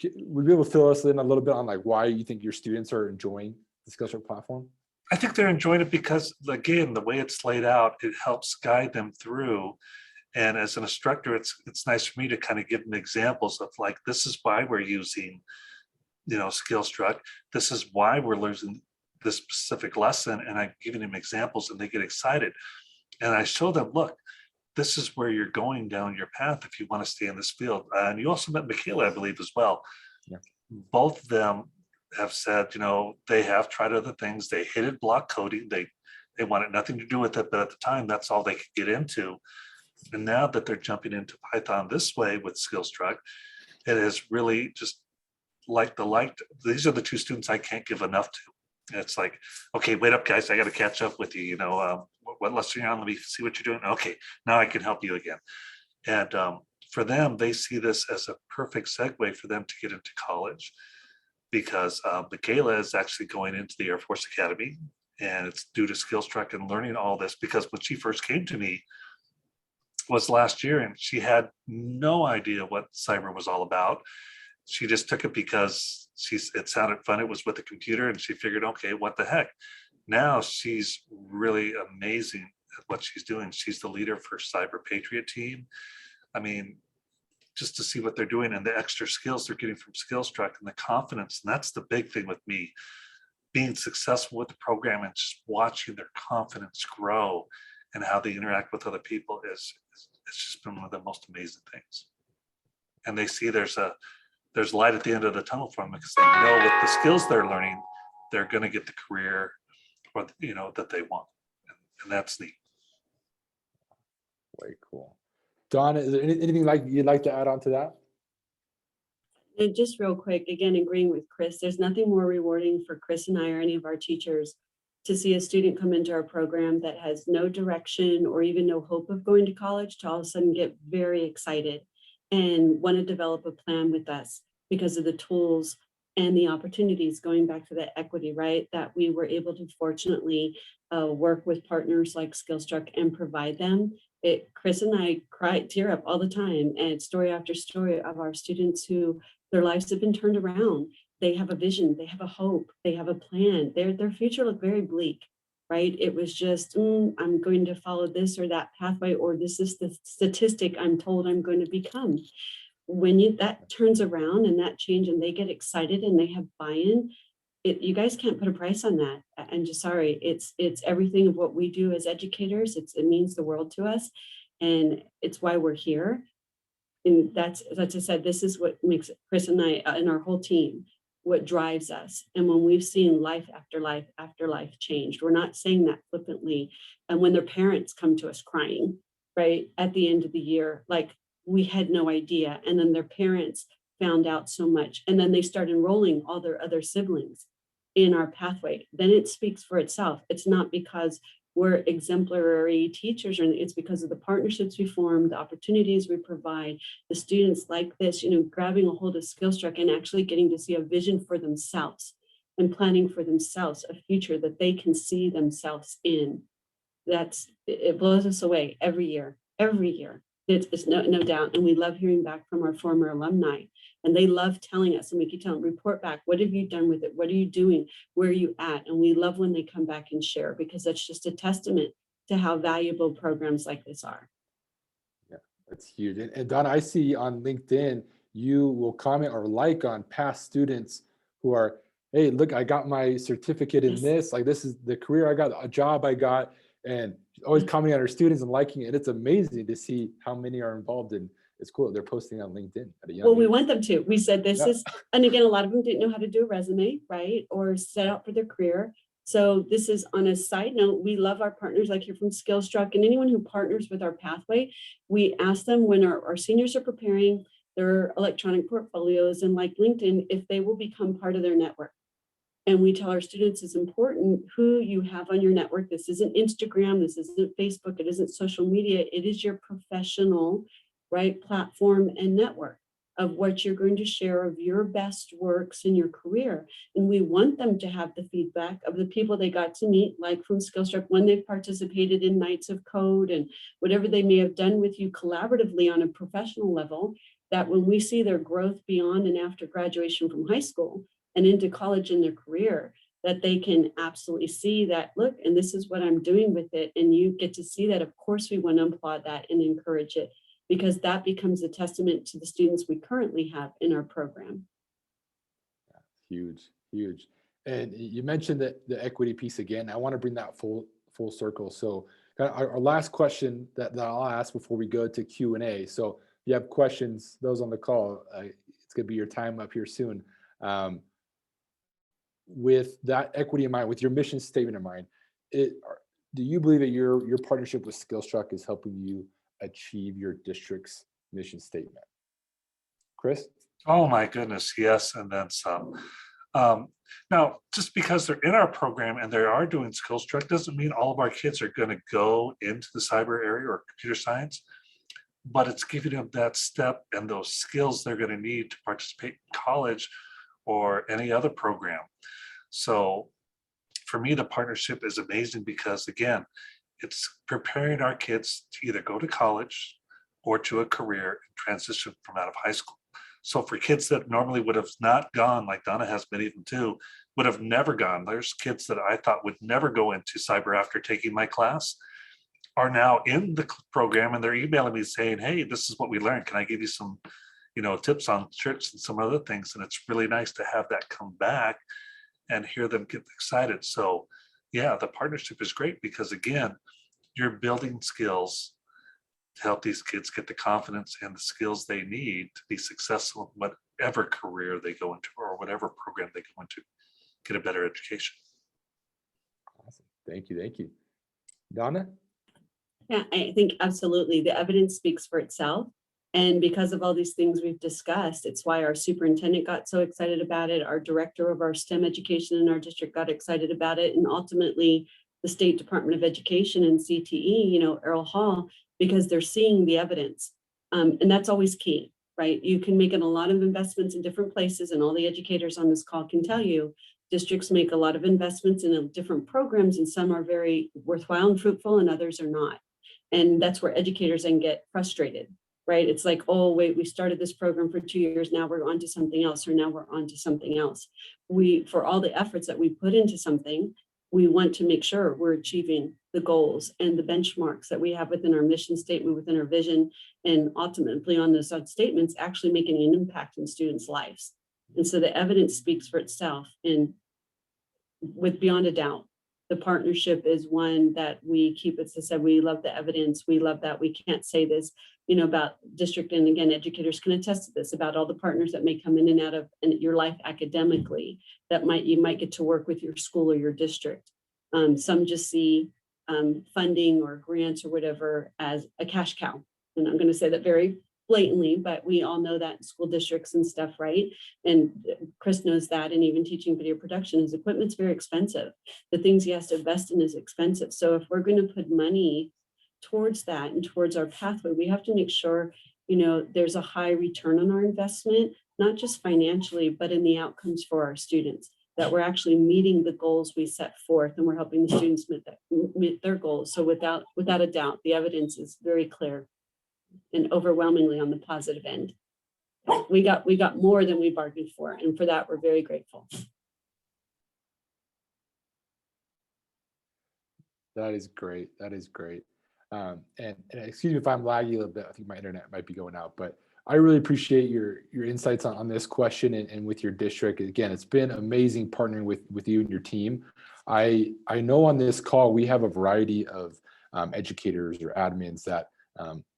Would you be able to fill us in a little bit on like why you think your students are enjoying the SkillStruck platform? I think they're enjoying it because, again, the way it's laid out, it helps guide them through. And as an instructor, it's nice for me to kind of give them examples of like, this is why we're using, SkillStruck. This is why we're learning this specific lesson. And I'm giving them examples, and they get excited. And I show them, look, this is where you're going down your path if you want to stay in this field. And you also met Michaela, I believe, as well. Yeah. Both of them have said, they have tried other things. They hated block coding. They wanted nothing to do with it, but at the time, that's all they could get into. And now that they're jumping into Python this way with SkillStruck, it is really just these are the two students I can't give enough to. And it's like, okay, wait up, guys, I got to catch up with you. What lesson you're on? Let me see what you're doing. Okay, now I can help you again. And for them, they see this as a perfect segue for them to get into college, because Michaela is actually going into the Air Force Academy, and it's due to SkillStruck and learning all this, because when she first came to me was last year, and she had no idea what cyber was all about. She just took it because it sounded fun. It was with a computer, and she figured, okay, what the heck? Now she's really amazing at what she's doing. She's the leader for Cyber Patriot team. I mean, just to see what they're doing and the extra skills they're getting from SkillStruck and the confidence. And that's the big thing with me, being successful with the program and just watching their confidence grow and how they interact with other people it's just been one of the most amazing things. And they see there's light at the end of the tunnel for them, because they know with the skills they're learning, they're going to get the career that they want. And that's neat. Way cool. Don, is there anything you'd like to add on to that? And just real quick, again, agreeing with Chris, there's nothing more rewarding for Chris and I or any of our teachers to see a student come into our program that has no direction or even no hope of going to college, to all of a sudden get very excited and want to develop a plan with us because of the tools and the opportunities, going back to that equity, right? That we were able to fortunately work with partners like SkillStruck and provide them. Chris and I tear up all the time, and story after story of our students who their lives have been turned around. They have a vision, they have a hope, they have a plan. Their future looked very bleak, right? It was just, I'm going to follow this or that pathway, or this is the statistic I'm told I'm going to become. When that turns around and that change, and they get excited and they have buy-in, you guys can't put a price on that. I'm just sorry. It's everything of what we do as educators. It means the world to us, and it's why we're here. And that's, as I said, this is what makes Chris and I and our whole team, what drives us. And when we've seen life after life after life changed, we're not saying that flippantly. And when their parents come to us crying, right, at the end of the year, like we had no idea. And then their parents found out so much. And then they start enrolling all their other siblings in our pathway. Then it speaks for itself. It's not because we're exemplary teachers, or it's because of the partnerships we form, the opportunities we provide, the students like this, grabbing a hold of SkillStruck and actually getting to see a vision for themselves and planning for themselves a future that they can see themselves in. It blows us away every year. It's no doubt. And we love hearing back from our former alumni, and they love telling us, and we keep telling them, report back. What have you done with it? What are you doing? Where are you at? And we love when they come back and share, because that's just a testament to how valuable programs like this are. Yeah, that's huge. And Donna, I see on LinkedIn, you will comment or like on past students who are hey, look, I got my certificate in Yes. this, like this is the career I got, a job I got, and always commenting on her students and liking it. It's amazing to see how many are involved in. It's cool that they're posting on LinkedIn at a young Well, we age. want them to. We said this Yeah. is, and again, a lot of them didn't know how to do a resume, right? Or set out for their career. So this is on a side note, we love our partners like you're from Skillstruck and anyone who partners with our pathway. We ask them when our seniors are preparing their electronic portfolios and like LinkedIn, if they will become part of their network. And we tell our students it's important who you have on your network. This isn't Instagram, this isn't Facebook, it isn't social media, it is your professional, right, platform and network of what you're going to share of your best works in your career. And we want them to have the feedback of the people they got to meet, like from Skillstruck, when they've participated in Nights of Code and whatever they may have done with you collaboratively on a professional level, that when we see their growth beyond and after graduation from high school, and into college in their career, that they can absolutely see that, look, and this is what I'm doing with it. And you get to see that. Of course, we want to applaud that and encourage it, because that becomes a testament to the students we currently have in our program. Huge, huge. And you mentioned that the equity piece again. I want to bring that full circle. So our last question that I'll ask before we go to Q&A. So if you have questions, those on the call, it's going to be your time up here soon. With that equity in mind, with your mission statement in mind, do you believe that your partnership with Skillstruck is helping you achieve your district's mission statement? Chris? Oh my goodness, yes, and then some. Now, just because they're in our program and they are doing Skillstruck doesn't mean all of our kids are going to go into the cyber area or computer science, but it's giving them that step and those skills they're going to need to participate in college or any other program. So for me, the partnership is amazing because, again, it's preparing our kids to either go to college or to a career and transition from out of high school. So for kids that normally would have not gone, like Donna has many of them too, would have never gone. There's kids that I thought would never go into cyber after taking my class are now in the program, and they're emailing me saying, hey, this is what we learned. Can I give you some, tips on tricks and some other things? And it's really nice to have that come back and hear them get excited. So yeah, the partnership is great because, again, you're building skills to help these kids get the confidence and the skills they need to be successful in whatever career they go into or whatever program they go into, get a better education. Awesome. Thank you. Thank you. Donna? Yeah, I think absolutely. The evidence speaks for itself. And because of all these things we've discussed, it's why our superintendent got so excited about it. Our director of our STEM education in our district got excited about it. And ultimately, the State Department of Education and CTE, Earl Hall, because they're seeing the evidence. And that's always key, right? You can make a lot of investments in different places, and all the educators on this call can tell you, districts make a lot of investments in different programs, and some are very worthwhile and fruitful, and others are not. And that's where educators then get frustrated, right? It's like, oh, wait, we started this program for 2 years. Now we're on to something else, or now we're on to something else. For all the efforts that we put into something, we want to make sure we're achieving the goals and the benchmarks that we have within our mission statement, within our vision, and ultimately on those statements, actually making an impact in students' lives. And so the evidence speaks for itself. And with beyond a doubt, the partnership is one that we keep. As I said, we love the evidence. We love that. We can't say this, about district. And again, educators can attest to this, about all the partners that may come in and out of your life academically that you might get to work with your school or your district. Some just see funding or grants or whatever as a cash cow. And I'm going to say that very blatantly, but we all know that in school districts and stuff, right? And Chris knows that, and even teaching video production, his equipment's very expensive. The things he has to invest in is expensive. So if we're going to put money towards that and towards our pathway, we have to make sure, there's a high return on our investment, not just financially, but in the outcomes for our students, that we're actually meeting the goals we set forth, and we're helping the students meet their goals. So without a doubt, the evidence is very clear and overwhelmingly on the positive end. We got more than we bargained for, and for that we're very grateful. That is great. That is great. And excuse me if I'm laggy a little bit. I think my internet might be going out, but I really appreciate your insights on this question and with your district. Again, it's been amazing partnering with you and your team. I know on this call we have a variety of educators or admins that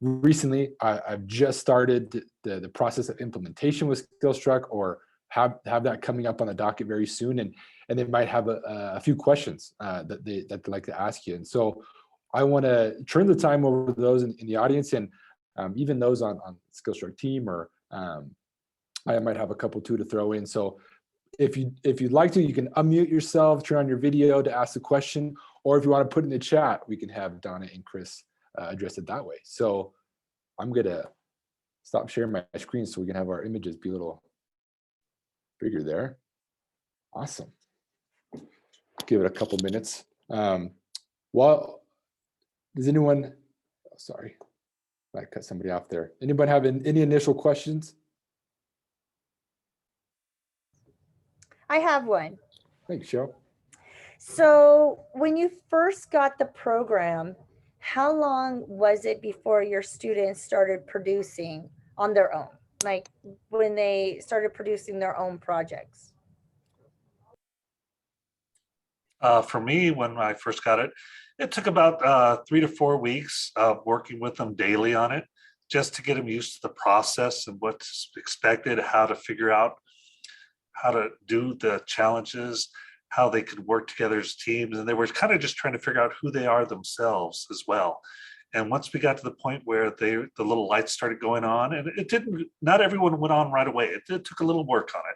recently I've just started the process of implementation with SkillStruck, or have that coming up on the docket very soon, and they might have a few questions that they'd like to ask you. And so I want to turn the time over to those in the audience, and even those on SkillStruck team, or I might have a couple too to throw in. So if you'd like to, you can unmute yourself, turn on your video to ask the question, or if you want to put it in the chat, we can have Donna and Chris address it that way. So I'm gonna stop sharing my screen so we can have our images be a little bigger there. Awesome. Give it a couple minutes. Well, does anyone, oh, sorry, might cut somebody off there. Anybody have any initial questions? I have one. Thanks, Cheryl. So when you first got the program, how long was it before your students started producing on their own? Like when they started producing their own projects? For me, when I first got it, it took about 3 to 4 weeks of working with them daily on it, just to get them used to the process and what's expected, how to figure out how to do the challenges, how they could work together as teams. And they were kind of just trying to figure out who they are themselves as well. And once we got to the point where the little lights started going on, and it didn't, not everyone went on right away. It took a little work on it.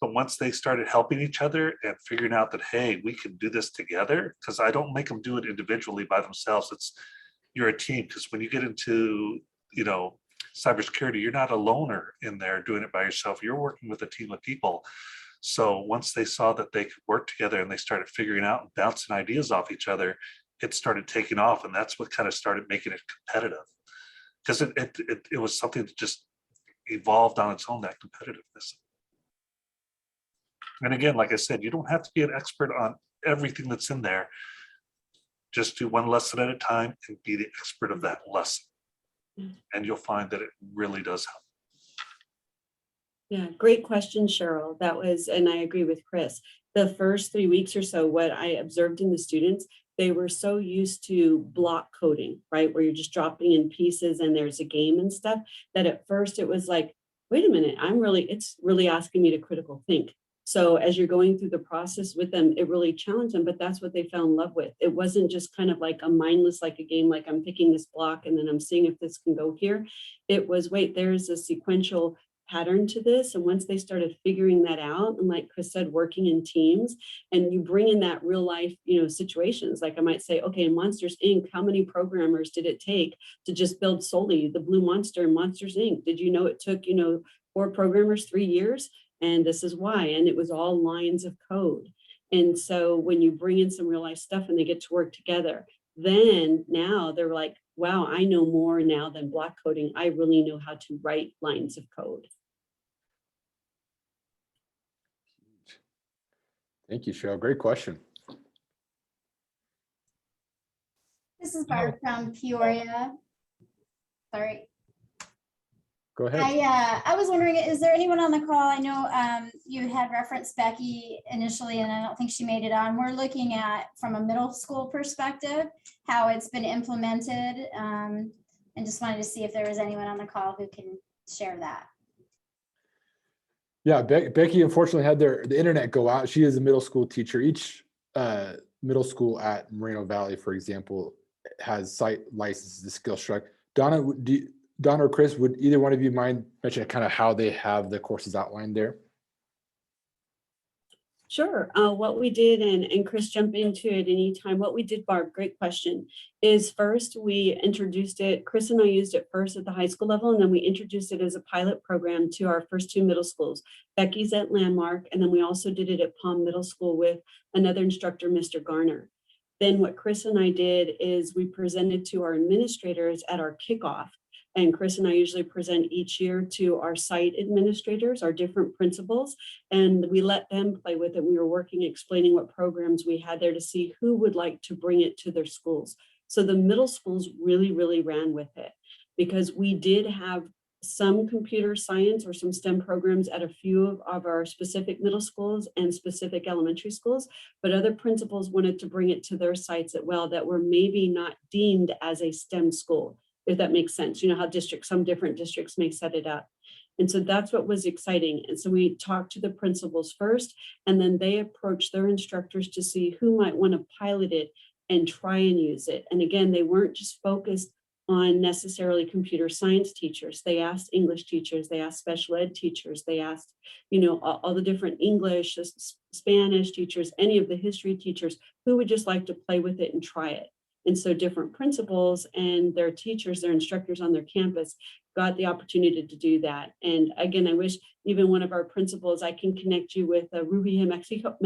But once they started helping each other and figuring out that, hey, we can do this together, because I don't make them do it individually by themselves. You're a team, because when you get into, cybersecurity, you're not a loner in there doing it by yourself. You're working with a team of people. So once they saw that they could work together and they started figuring out and bouncing ideas off each other, it started taking off. And that's what kind of started making it competitive, because it was something that just evolved on its own, that competitiveness. And again, like I said, you don't have to be an expert on everything that's in there. Just do one lesson at a time and be the expert of that lesson. And you'll find that it really does help. Yeah, great question, Cheryl. That was, and I agree with Chris. The first 3 weeks or so, what I observed in the students, they were so used to block coding, right? Where you're just dropping in pieces and there's a game and stuff, that at first it was like, wait a minute, it's really asking me to critical think. So as you're going through the process with them, it really challenged them, but that's what they fell in love with. It wasn't just kind of like a mindless, like a game, like I'm picking this block and then I'm seeing if this can go here. It was, wait, there's a sequential pattern to this. And once they started figuring that out, and like Chris said, working in teams, and you bring in that real life, situations, like I might say, okay, in Monsters Inc., how many programmers did it take to just build solely the blue monster in Monsters Inc.? Did you know it took, 4 programmers 3 years? And this is why, and it was all lines of code. And so when you bring in some real life stuff and they get to work together, then now they're like, wow, I know more now than block coding. I really know how to write lines of code. Thank you, Cheryl. Great question. This is Barb from Peoria. Sorry. Go ahead. I was wondering, is there anyone on the call? I know you had referenced Becky initially, and I don't think she made it on. We're looking at, from a middle school perspective, how it's been implemented, and just wanted to see if there was anyone on the call who can share that. Yeah, Becky unfortunately had the internet go out. She is a middle school teacher. Each middle school at Moreno Valley, for example, has site licenses to SkillStruck. Donna or Chris, would either one of you mind mentioning kind of how they have the courses outlined there? Sure. What we did, and Chris, jump into it anytime. What we did, Barb, great question, is first we introduced it. Chris and I used it first at the high school level, and then we introduced it as a pilot program to our first 2 middle schools. Becky's at Landmark, and then we also did it at Palm Middle School with another instructor, Mr. Garner. Then what Chris and I did is we presented to our administrators at our kickoff. And Chris and I usually present each year to our site administrators, our different principals, and we let them play with it. We were working, explaining what programs we had there to see who would like to bring it to their schools. So the middle schools really, really ran with it, because we did have some computer science or some STEM programs at a few of our specific middle schools and specific elementary schools, but other principals wanted to bring it to their sites as well that were maybe not deemed as a STEM school, if that makes sense. You know how some different districts may set it up. And so that's what was exciting. And so we talked to the principals first, and then they approached their instructors to see who might want to pilot it and try and use it. And again, they weren't just focused on necessarily computer science teachers. They asked English teachers, they asked special ed teachers, they asked, all the different English, Spanish teachers, any of the history teachers who would just like to play with it and try it. And so different principals and their teachers, their instructors on their campus got the opportunity to do that. And again, I wish even one of our principals, I can connect you with Rubia Mexico,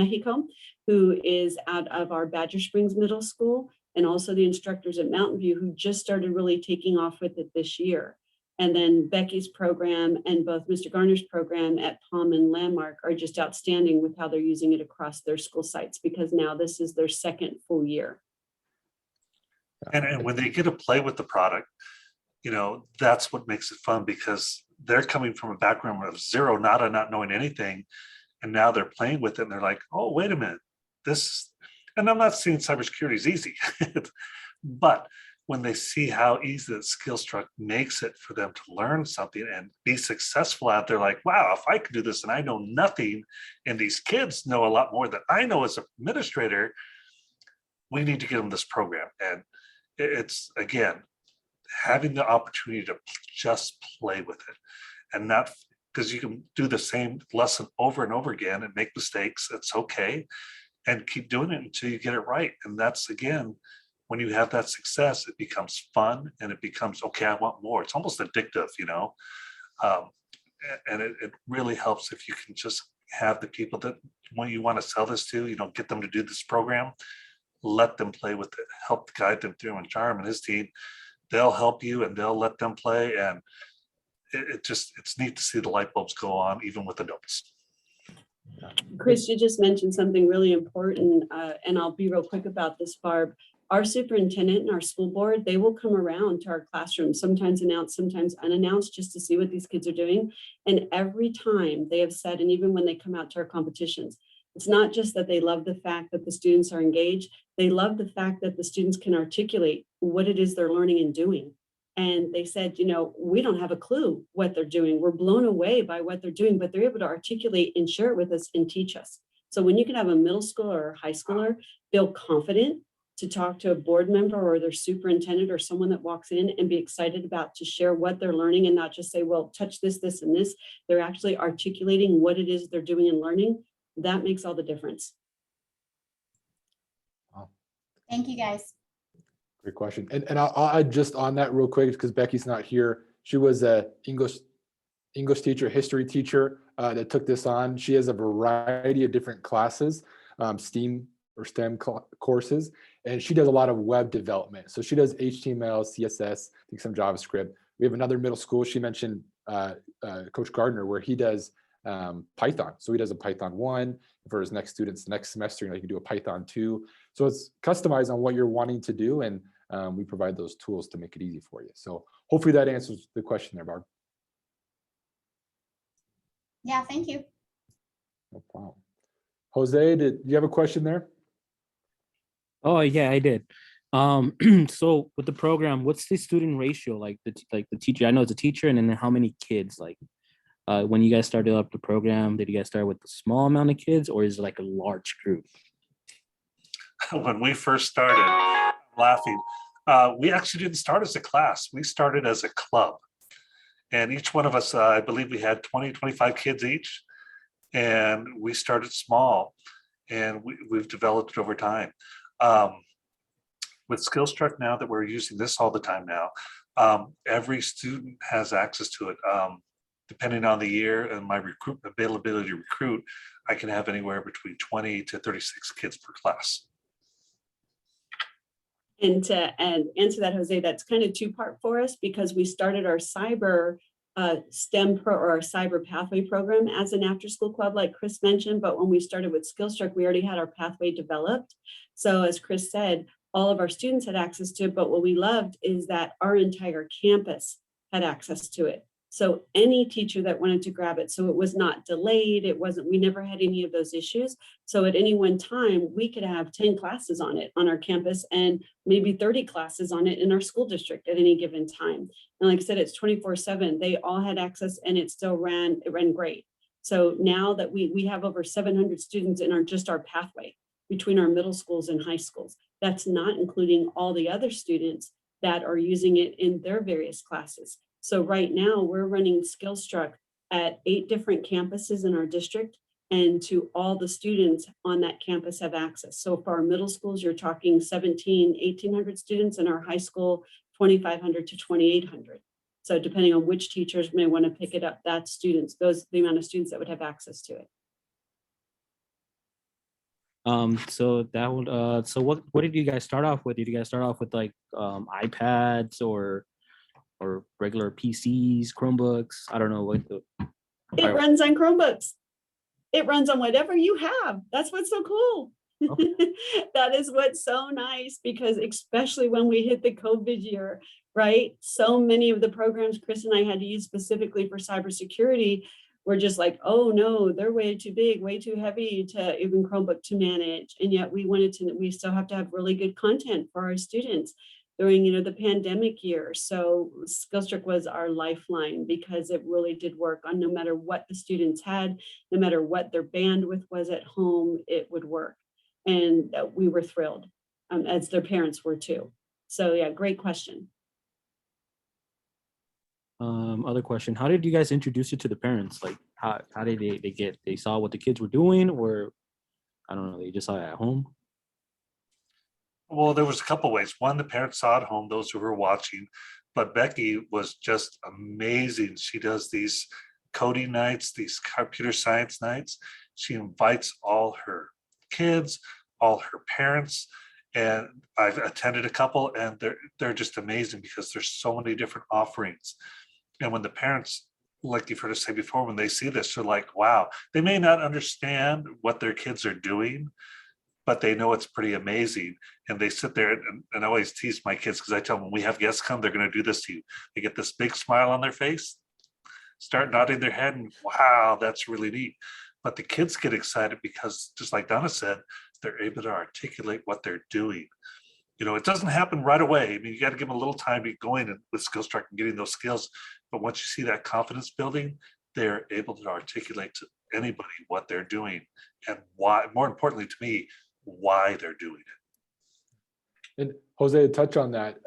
who is out of our Badger Springs Middle School, and also the instructors at Mountain View who just started really taking off with it this year. And then Becky's program and both Mr. Garner's program at Palm and Landmark are just outstanding with how they're using it across their school sites, because now this is their second full year. And when they get to play with the product, that's what makes it fun, because they're coming from a background of zero, nada, not knowing anything. And now they're playing with it and they're like, oh, wait a minute, and I'm not saying cybersecurity is easy, but when they see how easy that SkillStruck makes it for them to learn something and be successful at, they're like, wow, if I could do this and I know nothing, and these kids know a lot more than I know as an administrator, we need to give them this program. And it's, again, having the opportunity to just play with it, and not, because you can do the same lesson over and over again and make mistakes. It's okay. And keep doing it until you get it right. And that's, again, when you have that success, it becomes fun and it becomes, okay, I want more. It's almost addictive, and it really helps if you can just have the people that when you want to sell this to, get them to do this program, let them play with it, help guide them through. And Charm and his team, they'll help you and they'll let them play. And it's neat to see the light bulbs go on, even with adults. Chris, you just mentioned something really important, and I'll be real quick about this, Barb. Our superintendent and our school board, they will come around to our classrooms, sometimes announced, sometimes unannounced, just to see what these kids are doing. And every time they have said, and even when they come out to our competitions, it's not just that they love the fact that the students are engaged, they love the fact that the students can articulate what it is they're learning and doing. And they said, we don't have a clue what they're doing. We're blown away by what they're doing, but they're able to articulate and share it with us and teach us. So when you can have a middle schooler or high schooler feel confident to talk to a board member or their superintendent or someone that walks in and be excited about to share what they're learning, and not just say, well, touch this, this, and this, they're actually articulating what it is they're doing and learning. That makes all the difference. Wow. Thank you, guys. Great question. And I'll add just on that real quick, because Becky's not here. She was a English teacher, history teacher that took this on. She has a variety of different classes, STEAM or STEM courses, and she does a lot of web development. So she does HTML, CSS, I think some JavaScript. We have another middle school. She mentioned Coach Gardner, where he does Python. So he does a Python 1 for his next students next semester. You can do a Python 2. So it's customized on what you're wanting to do, and we provide those tools to make it easy for you. So hopefully that answers the question there, Barb. Yeah, thank you. No problem. Jose, did you have a question there? Oh yeah, I did. So with the program, what's the student ratio? Like the teacher, I know it's a teacher, and then how many kids? Like when you guys started up the program, did you guys start with a small amount of kids, or is it like a large group? When we first started, I'm laughing, we actually didn't start as a class. We started as a club. And each one of us, I believe we had 20, 25 kids each. And we started small, and we've developed it over time. With SkillStruck, now that we're using this all the time now, every student has access to it. Depending on the year and my availability to recruit, I can have anywhere between 20 to 36 kids per class. And to answer that, Jose, that's kind of two-part for us, because we started our cyber STEM or our cyber pathway program as an after-school club, like Chris mentioned. But when we started with SkillStruck, we already had our pathway developed. So as Chris said, all of our students had access to it. But what we loved is that our entire campus had access to it. So any teacher that wanted to grab it, so it was not delayed, we never had any of those issues. So at any one time, we could have 10 classes on it on our campus and maybe 30 classes on it in our school district at any given time. And like I said, it's 24/7. They all had access and it ran great. So now that we have over 700 students in just our pathway between our middle schools and high schools, that's not including all the other students that are using it in their various classes. So right now we're running SkillStruck at 8 different campuses in our district, and to all the students on that campus have access. So for our middle schools, you're talking 1,800 students, and our high school, 2,500 to 2,800. So depending on which teachers may want to pick it up, that's students, the amount of students that would have access to it. So that would so what did you guys start off with? Did you guys start off with like iPads or regular PCs, Chromebooks? I don't know what It runs on Chromebooks. It runs on whatever you have. That's what's so cool. Okay. That is what's so nice, because especially when we hit the COVID year, right? So many of the programs Chris and I had to use specifically for cybersecurity were just like, oh no, they're way too big, way too heavy to even Chromebook to manage. And yet we still have to have really good content for our students during, the pandemic year. So SkillStruck was our lifeline, because it really did work on no matter what the students had, no matter what their bandwidth was at home, it would work. And we were thrilled, as their parents were too. So yeah, great question. Other question, how did you guys introduce it to the parents? Like how did they saw what the kids were doing, or I don't know, they just saw it at home? Well, there was a couple ways. One, the parents saw at home, those who were watching, but Becky was just amazing. She does these coding nights, these computer science nights. She invites all her kids, all her parents, and I've attended a couple, and they're just amazing because there's so many different offerings. And when the parents, like you've heard us say before, when they see this, they're like, wow, they may not understand what their kids are doing, but they know it's pretty amazing. And they sit there and I always tease my kids, because I tell them, when we have guests come, they're going to do this to you. They get this big smile on their face, start nodding their head, and wow, that's really neat. But the kids get excited because, just like Donna said, they're able to articulate what they're doing. It doesn't happen right away. I mean, you got to give them a little time to get going with SkillStruck and getting those skills. But once you see that confidence building, they're able to articulate to anybody what they're doing and why, more importantly to me, why they're doing it. And Jose, to touch on that,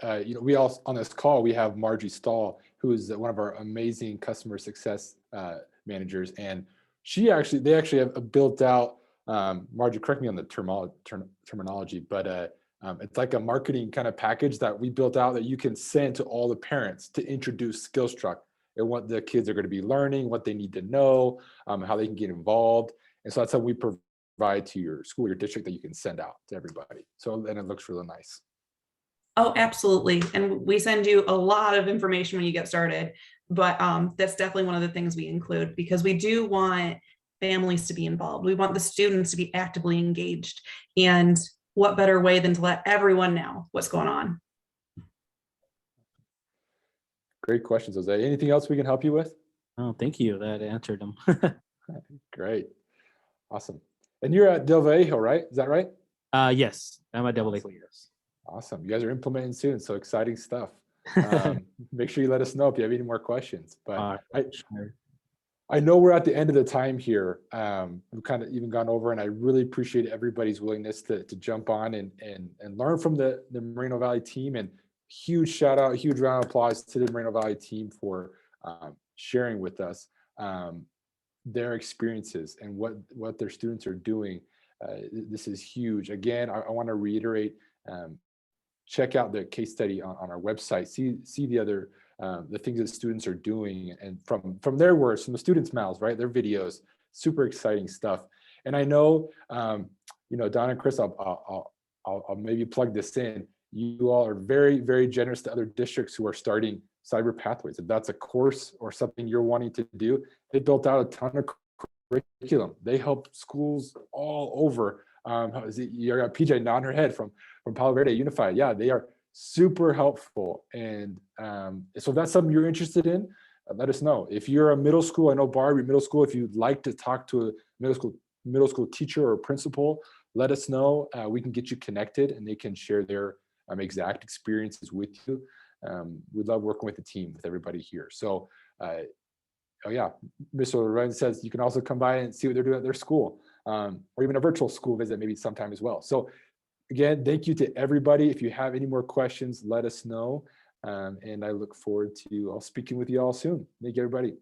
we all on this call, we have Margie Stahl, who is one of our amazing customer success managers. And they actually have built out, Margie, correct me on the terminology, but it's like a marketing kind of package that we built out that you can send to all the parents to introduce SkillStruck and what the kids are going to be learning, what they need to know, how they can get involved. And so that's how we provide to your school, your district, that you can send out to everybody. So then it looks really nice. Oh, absolutely. And we send you a lot of information when you get started, but that's definitely one of the things we include, because we do want families to be involved. We want the students to be actively engaged. And what better way than to let everyone know what's going on? Great questions, Jose. Anything else we can help you with? Oh, thank you. That answered them. Great. Awesome. And you're at Del Vallejo, right? Is that right? Yes, I'm at Double Awesome. yes. Awesome. You guys are implementing soon, so exciting stuff. Make sure you let us know if you have any more questions. But Sure. I know we're at the end of the time here. We've kind of even gone over, and I really appreciate everybody's willingness to jump on and learn from the Moreno Valley team. And huge shout out, huge round of applause to the Moreno Valley team for sharing with us their experiences and what their students are doing. This is huge. Again, I want to reiterate, check out the case study on our website, see the other the things that students are doing, and from their words, from the students' mouths, right? Their videos, super exciting stuff. And I know, Don and Chris, I'll maybe plug this in. You all are very, very generous to other districts who are starting cyber pathways. If that's a course or something you're wanting to do, they built out a ton of curriculum. They help schools all over. You got PJ nodding her head from Palo Verde Unified. Yeah, they are super helpful. And so if that's something you're interested in, let us know. If you're a middle school, I know Barbie, middle school, if you'd like to talk to a middle school teacher or principal, let us know. We can get you connected and they can share their exact experiences with you. We love working with the team, with everybody here. So, oh yeah, Mr. Loren says you can also come by and see what they're doing at their school, or even a virtual school visit maybe sometime as well. So again, thank you to everybody. If you have any more questions, let us know. And I look forward to speaking with you all soon. Thank you, everybody.